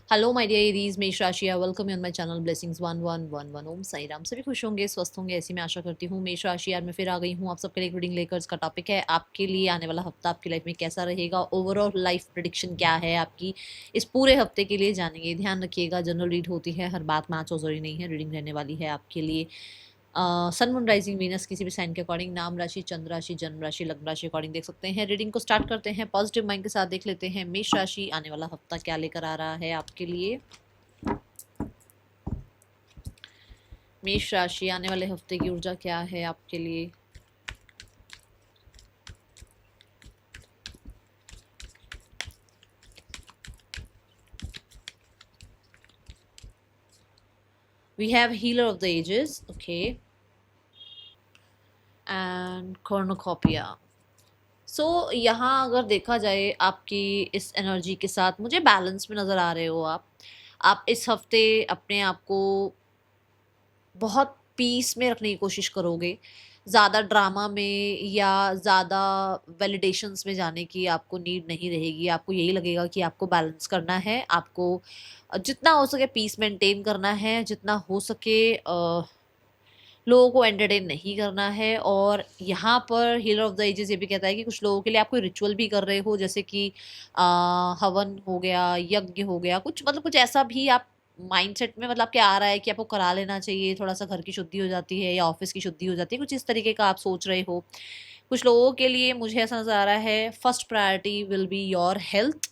Hello my dear Aries, मेष राशि, welcome on my channel blessings 1111। ओम साई राम। सभी खुश होंगे, स्वस्थ होंगे, ऐसी मैं आशा करती हूँ। मेष राशि यार मैं फिर आ गई हूँ आप सबके लिए रीडिंग लेकर। इसका टॉपिक है आपके लिए आने वाला हफ्ता आपकी लाइफ में कैसा रहेगा। ओवरऑल लाइफ प्रेडिक्शन क्या है आपकी इस पूरे हफ्ते के लिए जानेंगे। ध्यान रखिएगा, जनरल रीड होती है, हर बात मैच हो जरूरी नहीं है। रीडिंग रहने वाली है आपके लिए सन मून राइजिंग वीनस किसी भी साइन के अकॉर्डिंग, नाम राशि, चंद्र राशि, जन्म राशि, लग्न राशि अकॉर्डिंग देख सकते हैं। रीडिंग को स्टार्ट करते हैं पॉजिटिव माइंड के साथ। देख लेते हैं मेष राशि आने वाला हफ्ता क्या लेकर आ रहा है आपके लिए। मेष राशि आने वाले हफ्ते की ऊर्जा क्या है आपके लिए। We have healer of the ages, okay, and cornucopia. सो यहाँ अगर देखा जाए आपकी इस एनर्जी के साथ मुझे बैलेंस में नज़र आ रहे हो आप इस हफ्ते अपने आप को बहुत पीस में रखने की कोशिश करोगे। ज़्यादा ड्रामा में या ज़्यादा वैलिडेशंस में जाने की आपको नीड नहीं रहेगी। आपको यही लगेगा कि आपको बैलेंस करना है, आपको जितना हो सके पीस मेंटेन करना है, जितना हो सके लोगों को एंटरटेन नहीं करना है। और यहाँ पर हीलर ऑफ द एजेस ये भी कहता है कि कुछ लोगों के लिए आप कोई रिचुअल भी कर रहे हो, जैसे कि हवन हो गया, यज्ञ हो गया, कुछ मतलब कुछ ऐसा भी आप माइंडसेट में मतलब क्या आ रहा है कि आपको करा लेना चाहिए। थोड़ा सा घर की शुद्धि हो जाती है या ऑफिस की शुद्धि हो जाती है, कुछ इस तरीके का आप सोच रहे हो। कुछ लोगों के लिए मुझे ऐसा नज़र आ रहा है first priority will be your health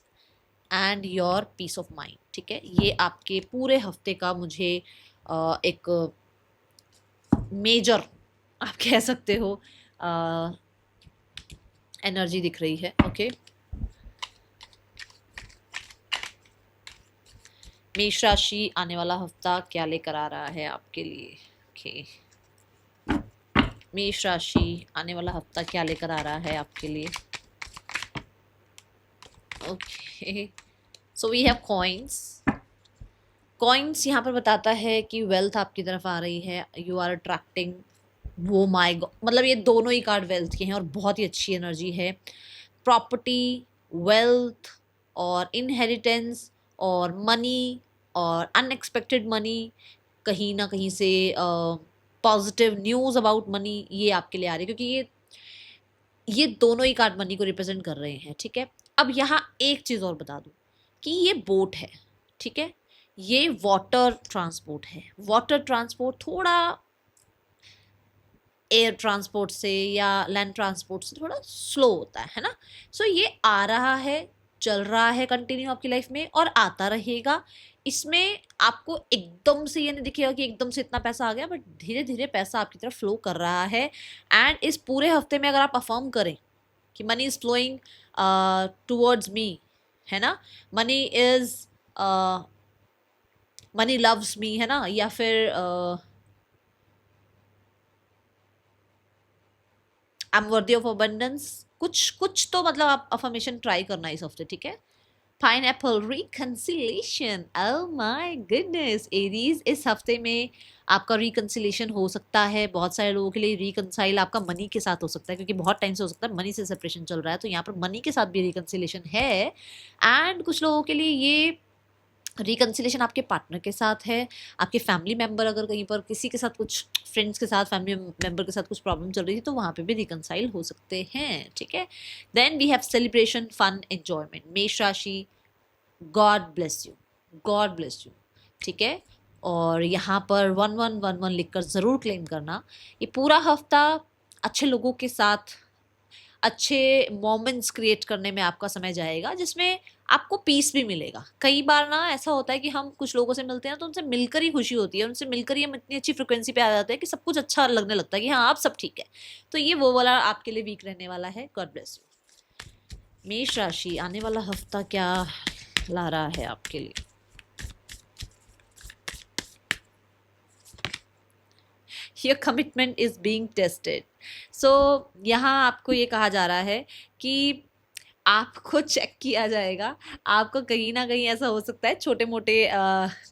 and your peace of mind. ठीक है, ये आपके पूरे हफ्ते का मुझे एक मेजर आप कह सकते हो एनर्जी दिख रही है। ओके, मेष राशि आने वाला हफ्ता क्या लेकर आ रहा है आपके लिए। ओके, मेष राशि आने वाला हफ्ता क्या लेकर आ रहा है आपके लिए। Okay, so we have coins. Coins यहाँ पर बताता है कि वेल्थ आपकी तरफ आ रही है, यू आर अट्रैक्टिंग। वो माय गॉड, मतलब ये दोनों ही कार्ड वेल्थ के हैं और बहुत ही अच्छी एनर्जी है। प्रॉपर्टी, वेल्थ और इनहेरिटेंस और मनी और अनएक्सपेक्टेड मनी, कहीं ना कहीं से पॉजिटिव न्यूज़ अबाउट मनी ये आपके लिए आ रही है, क्योंकि ये दोनों ही कार्ड मनी को रिप्रेजेंट कर रहे हैं। ठीक है, अब यहाँ एक चीज़ और बता दूँ कि ये बोट है। ठीक है, ये वाटर ट्रांसपोर्ट है। वाटर ट्रांसपोर्ट थोड़ा एयर ट्रांसपोर्ट से या लैंड ट्रांसपोर्ट से थोड़ा स्लो होता है ना। सो ये आ रहा है, चल रहा है कंटिन्यू आपकी लाइफ में और आता रहेगा। इसमें आपको एकदम से ये नहीं दिखेगा कि एकदम से इतना पैसा आ गया, बट धीरे धीरे पैसा आपकी तरफ फ्लो कर रहा है। एंड इस पूरे हफ्ते में अगर आप अफर्म करें कि money is flowing towards me, है ना, money is money loves me, है ना, या फिर I am worthy of abundance, कुछ कुछ तो मतलब आप अफर्मेशन ट्राई करना इस हफ्ते। ठीक है, pineapple reconciliation, oh my goodness Aries, इस हफ्ते में आपका रिकंसिलेशन हो सकता है। बहुत सारे लोगों के लिए रिकंसाइल आपका मनी के साथ हो सकता है, क्योंकि बहुत टाइम से हो सकता है मनी से सेपरेशन चल रहा है, तो यहाँ पर मनी के साथ भी रिकंसिलेशन है। एंड कुछ लोगों के लिए ये रिकंसिलेशन आपके पार्टनर के साथ है। आपके फैमिली मेंबर अगर कहीं पर किसी के साथ, कुछ फ्रेंड्स के साथ, फैमिली मेंबर के साथ कुछ प्रॉब्लम चल रही थी, तो वहाँ पे भी रिकंसाइल हो सकते हैं। ठीक है, then we have celebration, fun, enjoyment. मेष राशि, God bless you, God bless you. ठीक है, और यहाँ पर 1111 लिखकर ज़रूर क्लेम करना। ये पूरा हफ्ता अच्छे लोगों के साथ अच्छे मोमेंट्स क्रिएट करने में आपका समय जाएगा, जिसमें आपको पीस भी मिलेगा। कई बार ना ऐसा होता है कि हम कुछ लोगों से मिलते हैं तो उनसे मिलकर ही खुशी होती है, उनसे मिलकर ही हम इतनी अच्छी फ्रिक्वेंसी पे आ जाते हैं कि सब कुछ अच्छा लगने लगता है कि हाँ आप सब ठीक है। तो ये वो वाला आपके लिए वीक रहने वाला है। God bless you. मेष राशि आने वाला हफ्ता क्या ला रहा है आपके लिए। Your commitment is being tested. So यहाँ आपको ये कहा जा रहा है कि आपको चेक किया जाएगा। आपको कहीं ना कहीं ऐसा हो सकता है छोटे मोटे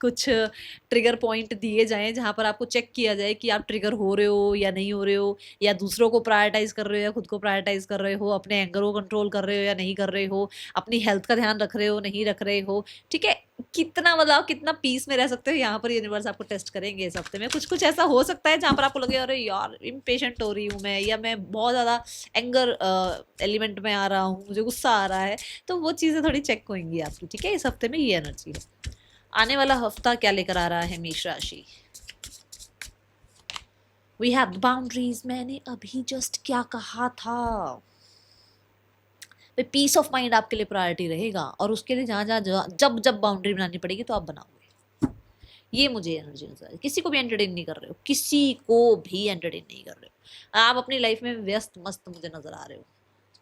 कुछ ट्रिगर पॉइंट दिए जाएं, जहाँ पर आपको चेक किया जाए कि आप ट्रिगर हो रहे हो या नहीं हो रहे हो, या दूसरों को प्रायोरिटाइज कर रहे हो या खुद को प्रायोरिटाइज कर रहे हो, अपने एंगर को कंट्रोल कर रहे हो या नहीं कर रहे हो, अपनी हेल्थ का ध्यान रख रहे हो नहीं रख रहे हो। ठीक है, कितना मतलब कितना पीस में रह सकते हो, यहाँ पर यूनिवर्स आपको टेस्ट करेंगे इस हफ्ते में। कुछ कुछ ऐसा हो सकता है जहाँ पर आपको लगे अरे यार इम्पेशेंट हो रही हूँ मैं, या मैं बहुत ज़्यादा एंगर एलिमेंट में आ रहा हूँ, मुझे गुस्सा आ रहा है, तो वो चीज़ें थोड़ी चेक होंगी आपकी, ठीक है। इस हफ्ते में ये एनर्जी है। आने वाला हफ्ता क्या लेकर आ रहा है मेष राशि। वी हैव बाउंड्रीज, मैंने अभी जस्ट क्या कहा था, पीस ऑफ माइंड आपके लिए प्रायोरिटी रहेगा, और उसके लिए जहाँ जहाँ जब जब बाउंड्री बनानी पड़ेगी तो आप बनाओगे। ये मुझे एनर्जी नजर आ रही है। किसी को भी एंटरटेन नहीं कर रहे हो, किसी को भी एंटरटेन नहीं कर रहे हो, आप अपनी लाइफ में व्यस्त मस्त मुझे नजर आ रहे हो,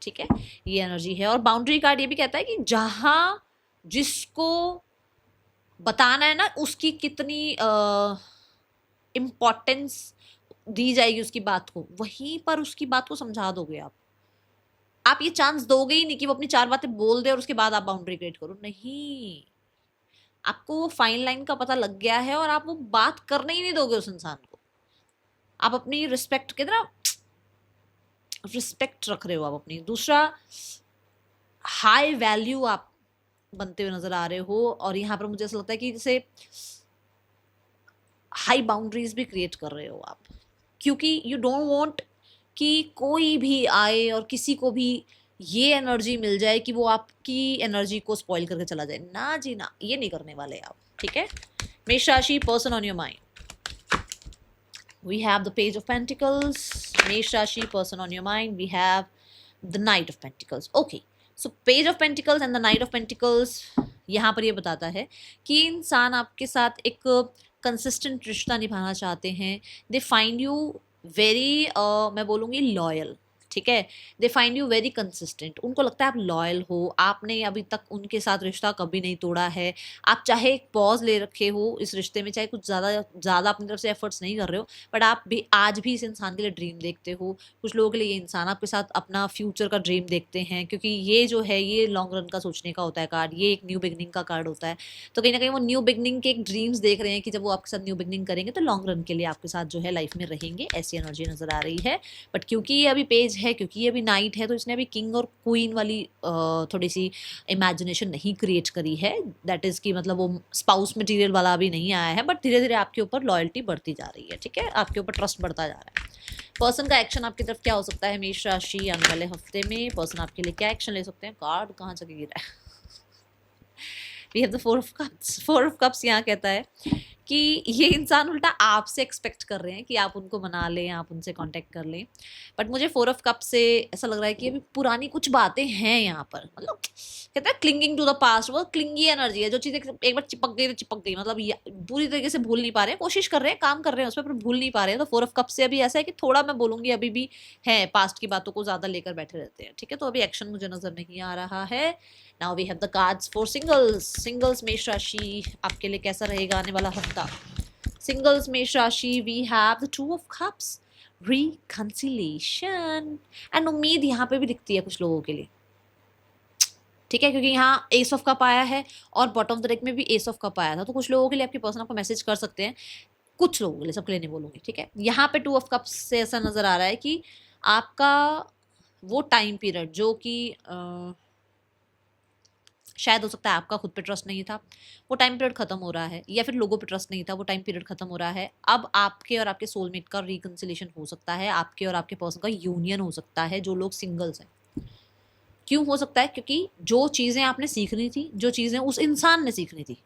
ठीक है। ये एनर्जी है। और बाउंड्री कार्ड ये भी कहता है कि जहाँ जिसको बताना है ना उसकी कितनी इम्पोर्टेंस दी जाएगी उसकी बात को, वहीं पर उसकी बात को समझा दोगे आप ये चांस दोगे ही नहीं कि वो अपनी चार बातें बोल दे और उसके बाद आप बाउंड्री क्रिएट करो, नहीं। आपको वो फाइन लाइन का पता लग गया है और आप वो बात करने ही नहीं दोगे उस इंसान को। आप अपनी रिस्पेक्ट के तरह रिस्पेक्ट रख रहे हो आप अपनी। दूसरा, हाई वैल्यू आप बनते हुए नजर आ रहे हो, और यहाँ पर मुझे ऐसा लगता है कि जैसे हाई बाउंड्रीज भी क्रिएट कर रहे हो आप, क्योंकि यू डोंट वांट कि कोई भी आए और किसी को भी ये एनर्जी मिल जाए कि वो आपकी एनर्जी को स्पॉइल करके चला जाए, ना जी ना, ये नहीं करने वाले आप, ठीक है। मेष राशि, person on your mind, we have the page of pentacles. मेष राशि, person on your mind, we have the knight of pentacles. Okay, so page of pentacles and the knight of pentacles यहाँ पर ये बताता है कि इंसान आपके साथ एक कंसिस्टेंट रिश्ता निभाना चाहते हैं। दे फाइंड यू वेरी मैं बोलूँगी लॉयल, ठीक है। They find you very consistent, उनको लगता है आप लॉयल हो, आपने अभी तक उनके साथ रिश्ता कभी नहीं तोड़ा है। आप चाहे एक पॉज ले रखे हो इस रिश्ते में, चाहे कुछ ज़्यादा अपनी तरफ से एफर्ट्स नहीं कर रहे हो, बट आप भी आज भी इस इंसान के लिए ड्रीम देखते हो। कुछ लोगों के लिए ये इंसान आपके साथ अपना फ्यूचर का ड्रीम देखते हैं, क्योंकि ये जो है ये लॉन्ग रन का सोचने का होता है कार्ड, ये एक न्यू बिगनिंग का कार्ड होता है। तो कहीं ना कहीं वो न्यू बिगनिंग के एक ड्रीम्स देख रहे हैं कि जब वो आपके साथ न्यू बिगनिंग करेंगे तो लॉन्ग रन के लिए आपके साथ जो है लाइफ में रहेंगे, ऐसी एनर्जी नजर आ रही है। बट क्योंकि ये अभी पेज है, क्योंकि ये अभी नाइट है, तो इसने अभी किंग और क्वीन वाली थोड़ी सी इमेजिनेशन नहीं क्रिएट करी है। दैट इज कि मतलब वो स्पाउस मटेरियल वाला अभी नहीं आया है, बट धीरे धीरे आपके ऊपर लॉयल्टी बढ़ती जा रही है, ठीक है, आपके ऊपर ट्रस्ट बढ़ता जा रहा है। पर्सन का एक्शन आपकी तरफ क्या हो सकता है मेष राशि आने वाले हफ्ते में, पर्सन आपके लिए क्या एक्शन ले सकते हैं। कार्ड कहाँ जगह गिरा है, we have the four of cups. Four of cups यहाँ कहता है कि ये इंसान उल्टा आपसे एक्सपेक्ट कर रहे हैं कि आप उनको मना लें, आप उनसे कांटेक्ट कर लें। बट मुझे फोर ऑफ कप से ऐसा लग रहा है कि अभी पुरानी कुछ बातें हैं यहाँ पर, मतलब कहता है क्लिंगिंग टू द पास्ट, वो क्लिंगी एनर्जी है। जो चीज़ एक बार चिपक गई तो चिपक गई, मतलब पूरी तरीके से भूल नहीं पा रहे हैं, कोशिश कर रहे हैं, काम कर रहे हैं उस पर भूल नहीं पा रहे हैं। तो फोर ऑफ कप से अभी ऐसा है कि थोड़ा मैं बोलूँगी अभी भी है, पास्ट की बातों को ज़्यादा लेकर बैठे रहते हैं, ठीक है। तो अभी एक्शन मुझे नजर नहीं आ रहा है। Now we have the cards for singles. Singles मेष राशि आपके लिए कैसा रहेगा आने वाला हफ्ता। सिंगल्स मेष राशि, we have the two of cups, reconciliation and उम्मीद यहाँ पे भी दिखती है कुछ लोगों के लिए, ठीक है, क्योंकि यहाँ एस ऑफ कप आया है और बॉटम ऑफ द डेक में भी एस ऑफ कप आया था। तो कुछ लोगों के लिए आपके पर्सन आपको मैसेज कर सकते हैं, कुछ लोगों के लिए, सबके लिए नहीं बोलूँगी, ठीक है। यहाँ पे टू ऑफ कप्स से ऐसा नजर आ रहा है कि आपका वो टाइम पीरियड जो कि शायद हो सकता है आपका खुद पे ट्रस्ट नहीं था, वो टाइम पीरियड खत्म हो रहा है, या फिर लोगों पे ट्रस्ट नहीं था, वो टाइम पीरियड खत्म हो रहा है। अब आपके और आपके सोलमेट का रिकंसिलेशन हो सकता है, आपके और आपके पर्सन का यूनियन हो सकता है, जो लोग सिंगल्स हैं। क्यों हो सकता है? क्योंकि जो चीज़ें आपने सीखनी थी, जो चीज़ें उस इंसान ने सीखनी थी,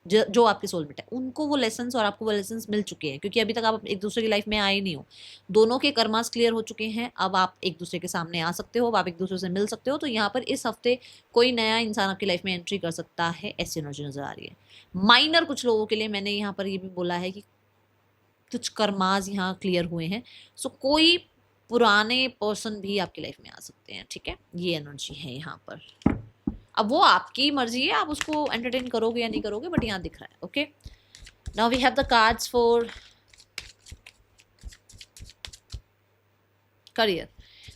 जो आपके सोलमेट है, उनको वो लेसन्स और आपको वो लेसन्स मिल चुके हैं, क्योंकि अभी तक आप एक दूसरे की लाइफ में आए नहीं हो। दोनों के कर्मास क्लियर हो चुके हैं, अब आप एक दूसरे के सामने आ सकते हो, आप एक दूसरे से मिल सकते हो। तो यहाँ पर इस हफ्ते कोई नया इंसान आपकी लाइफ में एंट्री कर सकता है, ऐसी एनर्जी नजर आ रही है। माइनर कुछ लोगों के लिए मैंने यहाँ पर ये भी बोला है कि कुछ कर्मास यहाँ क्लियर हुए हैं, सो कोई पुराने पर्सन भी आपकी लाइफ में आ सकते हैं, ठीक है, ये एनर्जी है यहाँ पर। अब वो आपकी मर्जी है, आप उसको एंटरटेन करोगे या नहीं करोगे, बट यहाँ दिख रहा है। Okay, now we have the cards for career.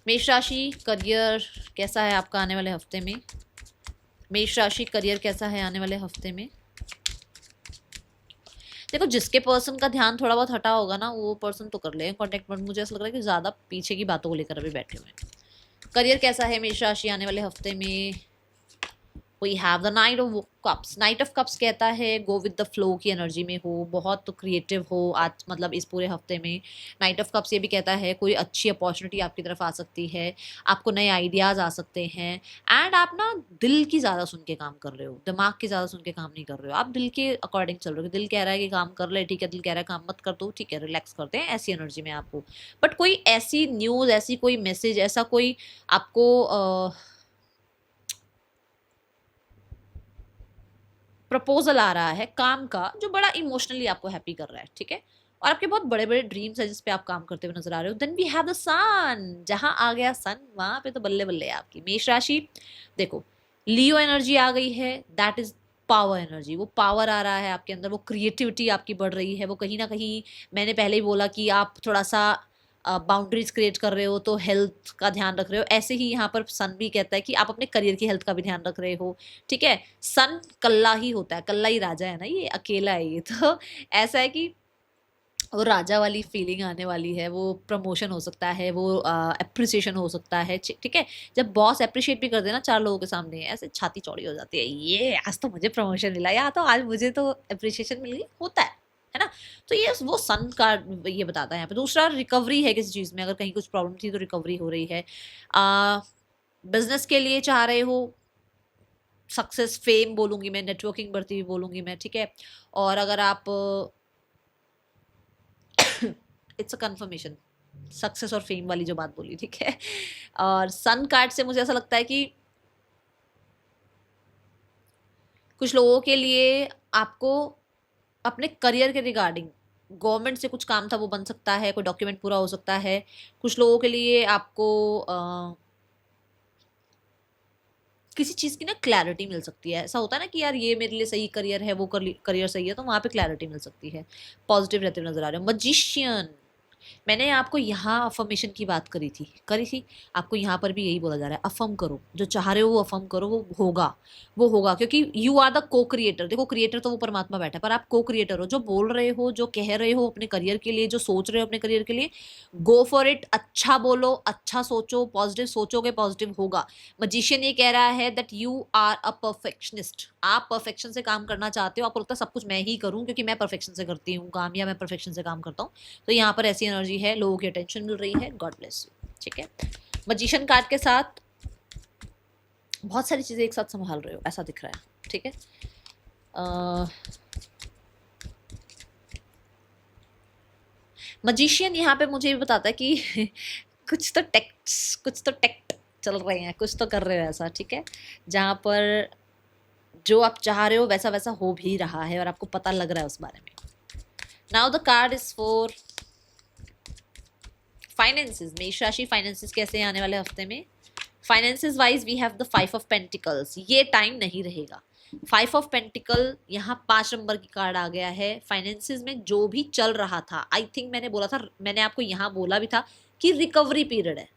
मेष राशि, करियर कैसा है आपका आने वाले हफ्ते में। मेष राशि, करियर कैसा है आने वाले हफ्ते में। देखो, जिसके पर्सन का ध्यान थोड़ा बहुत हटा होगा ना, वो पर्सन तो कर ले कॉन्टेक्ट, बट मुझे ऐसा लग रहा है कि ज़्यादा पीछे की बातों को लेकर अभी बैठे हुए हैं। करियर कैसा है मेष राशि आने वाले हफ्ते में। We have the knight of cups. Knight of cups कहता है गो विद द फ्लो की एनर्जी में हो, बहुत क्रिएटिव हो आज, मतलब इस पूरे हफ्ते में। नाइट ऑफ कप्स ये भी कहता है कोई अच्छी अपॉर्चुनिटी आपकी तरफ आ सकती है, आपको नए आइडियाज़ आ सकते हैं। एंड आप ना दिल की ज़्यादा सुन के काम कर रहे हो, दिमाग की ज़्यादा सुन के काम नहीं कर रहे हो, आप दिल के अकॉर्डिंग चल रहे हो। दिल कह रहा है कि काम कर ले, ठीक है, दिल कह रहा है काम मत कर दो, ठीक है, रिलैक्स करते हैं, ऐसी एनर्जी में आपको। बट कोई ऐसी न्यूज़, ऐसी कोई मैसेज, ऐसा कोई आपको प्रपोजल आ रहा है काम का जो बड़ा इमोशनली आपको हैप्पी कर रहा है, ठीक है, और आपके बहुत बड़े बड़े ड्रीम्स है जिस पे आप काम करते हुए नजर आ रहे हो, देन वी हैव द सन। जहां आ गया सन वहां पे तो बल्ले बल्ले है आपकी। मेष राशि, देखो लियो एनर्जी आ गई है, दैट इज पावर एनर्जी। वो पावर आ रहा है आपके अंदर, वो क्रिएटिविटी आपकी बढ़ रही है, वो कहीं ना कहीं, मैंने पहले ही बोला कि आप थोड़ा सा बाउंड्रीज क्रिएट कर रहे हो तो हेल्थ का ध्यान रख रहे हो। ऐसे ही यहाँ पर सन भी कहता है कि आप अपने करियर की हेल्थ का भी ध्यान रख रहे हो, ठीक है। सन कल्ला ही होता है, कल्ला ही राजा है ना, ये अकेला है ये तो ऐसा है कि वो राजा वाली फीलिंग आने वाली है, वो प्रमोशन हो सकता है, वो अप्रिसिएशन हो सकता है, ठीक है। जब बॉस अप्रिशिएट भी कर देना चार लोगों के सामने, ऐसे छाती चौड़ी हो जाती है, ये आज तो मुझे प्रमोशन मिला, या तो आज मुझे तो अप्रिसिएशन मिल गई, होता है ना। तो ये वो सन का ये बताता है यहाँ पे। दूसरा रिकवरी है किसी चीज़ में, अगर कहीं कुछ प्रॉब्लम थी तो रिकवरी हो रही है। बिजनेस के लिए चाह रहे हो सक्सेस, फेम बोलूँगी मैं, नेटवर्किंग बढ़ती हुई बोलूँगी मैं, ठीक है। और अगर आप इट्स अ कंफर्मेशन, सक्सेस और फेम वाली जो बात बोली, ठीक है। और सन कार्ड से मुझे ऐसा लगता है कि कुछ लोगों के लिए आपको अपने करियर के रिगार्डिंग गवर्नमेंट से कुछ काम था वो बन सकता है, कोई डॉक्यूमेंट पूरा हो सकता है। कुछ लोगों के लिए आपको किसी चीज़ की ना क्लैरिटी मिल सकती है। ऐसा होता है ना कि यार ये मेरे लिए सही करियर है, वो करियर सही है, तो वहाँ पे क्लैरिटी मिल सकती है। पॉजिटिव रहते हुए नजर आ रहे हो। मजिशियन, मैंने आपको यहाँ अफर्मेशन की बात करी थी, आपको यहाँ पर भी यही बोला जा रहा है, अफर्म करो, जो चाह रहे हो वो अफर्म करो, वो होगा क्योंकि यू आर द को क्रिएटर। देखो क्रिएटर तो वो परमात्मा बैठा है, पर आप को क्रिएटर हो, जो बोल रहे हो, जो कह रहे हो अपने करियर के लिए, जो सोच रहे हो अपने करियर के लिए, गो फॉर इट। अच्छा बोलो, अच्छा सोचो, पॉजिटिव सोचोगे पॉजिटिव होगा। मजिशियन ये कह रहा है that you are a perfectionist. आप परफेक्शन से काम करना चाहते हो, आपको लगता है सब कुछ मैं ही करूँ क्योंकि मैं परफेक्शन से करती हूँ काम, या मैं परफेक्शन से काम करता हूँ। तो यहाँ पर ऐसी एनर्जी है, लोगों की अटेंशन मिल रही है, गॉड ब्लेस यू, ठीक है। मजिशियन कार्ड के साथ बहुत सारी चीजें एक साथ संभाल रहे हो ऐसा दिख रहा है, ठीक है। मजिशियन यहाँ पे मुझे भी बताता है कि कुछ तो टेक्ट चल रहे हैं, कुछ तो कर रहे हो ऐसा, ठीक है, जहाँ पर जो आप चाह रहे हो वैसा वैसा हो भी रहा है और आपको पता लग रहा है उस बारे में। Now the card is for finances. मेष राशि, फाइनेंसेस कैसे हैं आने वाले हफ्ते में? Finances wise we have the 5 of pentacles. ये टाइम नहीं रहेगा। 5 ऑफ पेंटिकल, यहाँ 5 नंबर की कार्ड आ गया है। फाइनेंसेस में जो भी चल रहा था, आई थिंक मैंने बोला था, मैंने आपको यहाँ बोला भी था कि रिकवरी पीरियड है,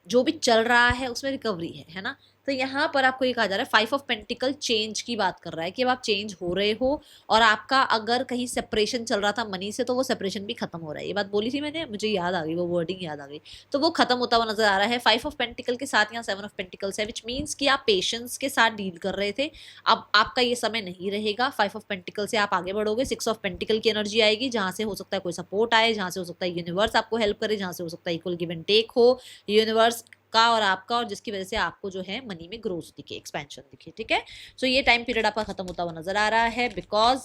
जो भी चल रहा है उसमें रिकवरी है ना। तो यहाँ पर आपको ये कहा जा रहा है 5 ऑफ पेंटिकल चेंज की बात कर रहा है कि अब आप चेंज हो रहे हो, और आपका अगर कहीं सेपरेशन चल रहा था मनी से तो वो सेपरेशन भी खत्म हो रहा है। ये बात बोली थी मैंने, मुझे याद आ गई, वो वर्डिंग याद आ गई, तो वो खत्म होता हुआ नजर आ रहा है। 5 ऑफ पेंटिकल के साथ यहाँ 7 ऑफ पेंटिकल्स है, विच मीन्स कि आप पेशेंस के साथ डील कर रहे थे, अब आपका ये समय नहीं रहेगा। 5 ऑफ पेंटिकल से आप आगे बढ़ोगे। 6 ऑफ पेंटिकल की एनर्जी आएगी, जहाँ से हो सकता है कोई सपोर्ट आए, जहाँ से हो सकता है यूनिवर्स आपको हेल्प करे, जहाँ से हो सकता है इक्वल गिव एंड टेक हो यूनिवर्स का और आपका, और जिसकी वजह से आपको जो है मनी में ग्रोथ दिखे, एक्सपेंशन दिखे, ठीक है। सो ये टाइम पीरियड आपका खत्म होता हुआ नजर आ रहा है, बिकॉज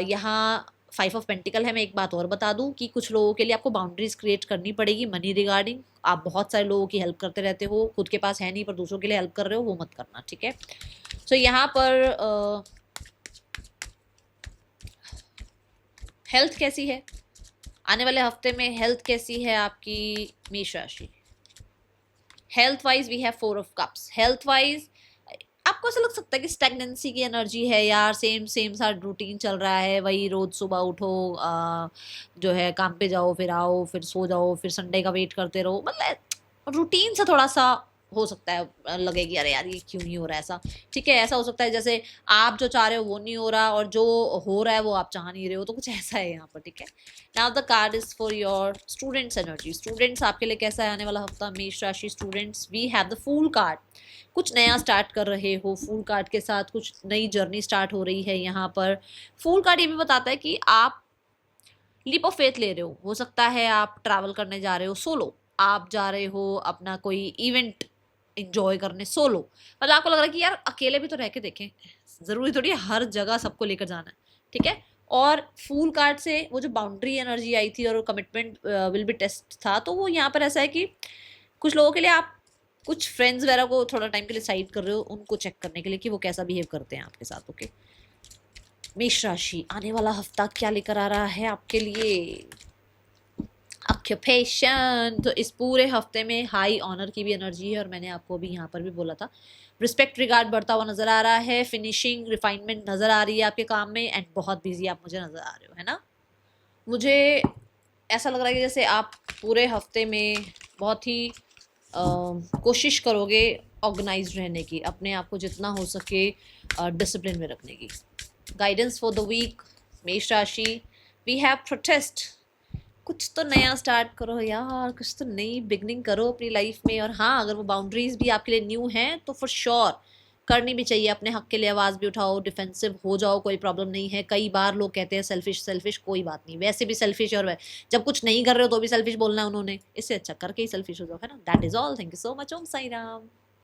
यहाँ 5 ऑफ पेंटिकल है। मैं एक बात और बता दूं कि कुछ लोगों के लिए आपको बाउंड्रीज क्रिएट करनी पड़ेगी मनी रिगार्डिंग। आप बहुत सारे लोगों की हेल्प करते रहते हो, खुद के पास है नहीं पर दूसरों के लिए हेल्प कर रहे हो, वो मत करना, ठीक है। सो यहाँ पर हेल्थ कैसी है आने वाले हफ्ते में? हेल्थ कैसी है आपकी मेष राशि? Health wise we have 4 of cups. Health wise आपको ऐसा लग सकता है कि स्टैग्नेंसी की एनर्जी है यार, सेम सा रूटीन चल रहा है, वही रोज सुबह उठो, जो है काम पे जाओ, फिर आओ, फिर सो जाओ, फिर संडे का वेट करते रहो, मतलब रूटीन से थोड़ा सा हो सकता है लगेगी अरे यार ये क्यों नहीं हो रहा है ऐसा, ठीक है। ऐसा हो सकता है जैसे आप जो चाह रहे हो वो नहीं हो रहा और जो हो रहा है वो आप चाह नहीं रहे हो, तो कुछ ऐसा है यहाँ पर, ठीक है। Now the card is for your students energy. Students आपके लिए कैसा है आने वाला हफ्ता? मेष राशि students, we have the fool card. कुछ नया स्टार्ट कर रहे हो, फूल कार्ड के साथ कुछ नई जर्नी स्टार्ट हो रही है यहाँ पर। फूल कार्ड ये भी बताता है कि आप लीप ऑफ फेथ ले रहे हो सकता है आप ट्रैवल करने जा रहे हो सोलो, आप जा रहे हो अपना कोई इवेंट इंजॉय करने सोलो, मतलब आपको लग रहा है कि यार अकेले भी तो रह के देखें, जरूरी थोड़ी है हर जगह सबको लेकर जाना है, ठीक है। और फूल कार्ड से वो जो बाउंड्री एनर्जी आई थी और कमिटमेंट विल बी टेस्ट था, तो वो यहाँ पर ऐसा है कि कुछ लोगों के लिए आप कुछ फ्रेंड्स वगैरह को थोड़ा टाइम के लिए साइड कर रहे हो, उनको चेक करने के लिए कि वो कैसा बिहेव करते हैं आपके साथ, ओके। मेष राशि, आने वाला हफ्ता क्या लेकर आ रहा है आपके लिए? ऑक्यूपेशन, तो इस पूरे हफ्ते में हाई ऑनर की भी एनर्जी है, और मैंने आपको अभी यहाँ पर भी बोला था रिस्पेक्ट रिगार्ड बढ़ता हुआ नजर आ रहा है, फिनिशिंग रिफाइनमेंट नजर आ रही है आपके काम में, एंड बहुत बिजी आप मुझे नजर आ रहे हो, है ना। मुझे ऐसा लग रहा है कि जैसे आप पूरे हफ्ते में बहुत ही कोशिश करोगे ऑर्गेनाइज रहने की, अपने आप को जितना हो सके डिसिप्लिन में रखने की। गाइडेंस फॉर द वीक मेष राशि, वी हैव प्रोटेस्ट, कुछ तो नया स्टार्ट करो यार, कुछ तो नई बिगनिंग करो अपनी लाइफ में। और हाँ, अगर वो बाउंड्रीज भी आपके लिए न्यू हैं तो फॉर श्योर करनी भी चाहिए, अपने हक के लिए आवाज़ भी उठाओ, डिफेंसिव हो जाओ, कोई प्रॉब्लम नहीं है। कई बार लोग कहते हैं सेल्फिश सेल्फिश, कोई बात नहीं, वैसे भी सेल्फिश, और जब कुछ नहीं कर रहे हो तो भी सेल्फिश बोलना है उन्होंने, इससे अच्छा करके ही सेल्फिश हो जाओ, है ना। That is all, thank you so much, Om Sai Ram.